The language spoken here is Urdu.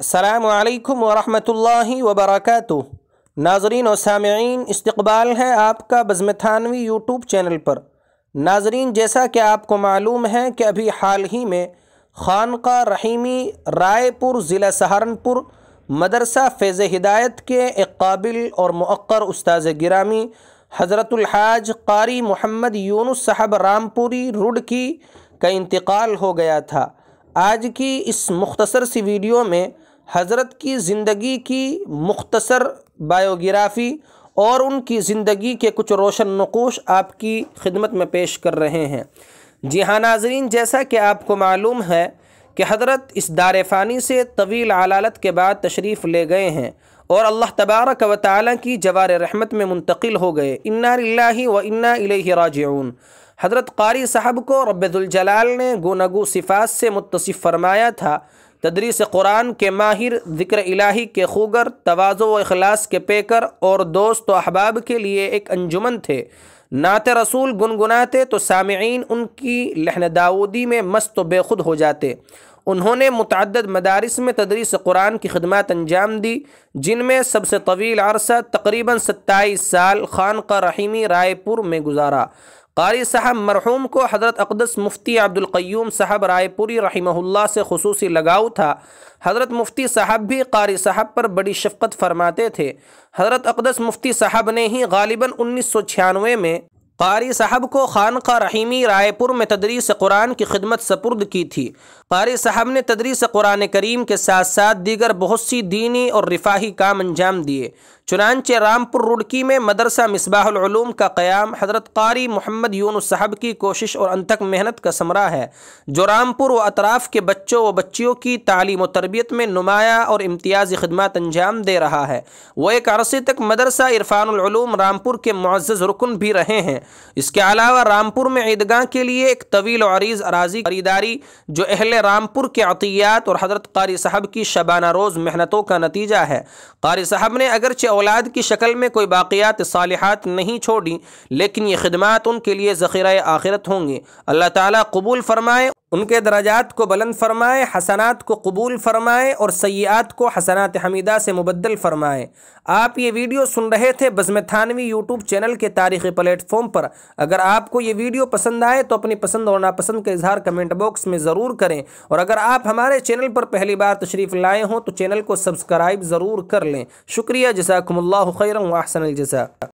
السلام علیکم ورحمۃ اللہ وبرکاتہ۔ ناظرین و سامعین، استقبال ہے آپ کا بزم تھانوی یوٹیوب چینل پر۔ ناظرین، جیسا کہ آپ کو معلوم ہے کہ ابھی حال ہی میں خانقاہ رحیمی رائے پور ضلع سہارنپور مدرسہ فیض ہدایت کے ایک قابل اور موقر استاذ گرامی حضرت الحاج قاری محمد یونس صاحب رامپوری رڈکی کا انتقال ہو گیا تھا۔ آج کی اس مختصر سی ویڈیو میں حضرت کی زندگی کی مختصر بائیوگرافی اور ان کی زندگی کے کچھ روشن نقوش آپ کی خدمت میں پیش کر رہے ہیں۔ جی ہاں ناظرین، جیسا کہ آپ کو معلوم ہے کہ حضرت اس دار فانی سے طویل علالت کے بعد تشریف لے گئے ہیں اور اللہ تبارک و تعالیٰ کی جوار رحمت میں منتقل ہو گئے۔ انا للہ و انا الیہ راجعون۔ حضرت قاری صاحب کو رب ذوالجلال نے گوناگو صفات سے متصف فرمایا تھا۔ تدریس قرآن کے ماہر، ذکر الہی کے خوگر، تواضع و اخلاص کے پیکر اور دوست و احباب کے لیے ایک انجمن تھے۔ نعت رسول گنگناتے تو سامعین ان کی لحن داؤدی میں مست و بے خود ہو جاتے۔ انہوں نے متعدد مدارس میں تدریس قرآن کی خدمات انجام دی، جن میں سب سے طویل عرصہ تقریباً 27 سال خانقاہ رحیمی رائے پور میں گزارا۔ قاری صاحب مرحوم کو حضرت اقدس مفتی عبدالقیوم صاحب رائے پوری رحمہ اللہ سے خصوصی لگاؤ تھا۔ حضرت مفتی صاحب بھی قاری صاحب پر بڑی شفقت فرماتے تھے۔ حضرت اقدس مفتی صاحب نے ہی غالباً 1996 میں قاری صاحب کو خانقاہ رحیمی رائے پور میں تدریس قرآن کی خدمت سپرد کی تھی۔ قاری صاحب نے تدریس قرآن کریم کے ساتھ ساتھ دیگر بہت سی دینی اور رفاہی کام انجام دیے۔ چنانچہ رامپور رڈکی میں مدرسہ مصباح العلوم کا قیام حضرت قاری محمد یونس صاحب کی کوشش اور انتھک محنت کا ثمرہ ہے، جو رامپور و اطراف کے بچوں و بچیوں کی تعلیم و تربیت میں نمایاں اور امتیازی خدمات انجام دے رہا ہے۔ وہ ایک عرصے تک مدرسہ عرفان العلوم رامپور کے معزز رکن بھی رہے ہیں۔ اس کے علاوہ رامپور میں عیدگاہ کے لیے ایک طویل و عریض اراضی خریداری، جو اہل رامپور کے عطیات اور حضرت قاری صاحب کی شبانہ روز محنتوں کا نتیجہ ہے۔ قاری صاحب نے اگرچہ اولاد کی شکل میں کوئی باقیات صالحات نہیں چھوڑی، لیکن یہ خدمات ان کے لیے ذخیرہ آخرت ہوں گی۔ اللہ تعالیٰ قبول فرمائے، ان کے درجات کو بلند فرمائے، حسنات کو قبول فرمائے اور سیئات کو حسنات حمیدہ سے مبدل فرمائے۔ آپ یہ ویڈیو سن رہے تھے بزم تھانوی یوٹیوب چینل کے تاریخی پلیٹ فارم پر۔ اگر آپ کو یہ ویڈیو پسند آئے تو اپنی پسند اور ناپسند کا اظہار کمنٹ باکس میں ضرور کریں، اور اگر آپ ہمارے چینل پر پہلی بار تشریف لائے ہوں تو چینل کو سبسکرائب ضرور کر لیں۔ شکریہ، جزاکم اللہ خیرا و احسن الجزاء۔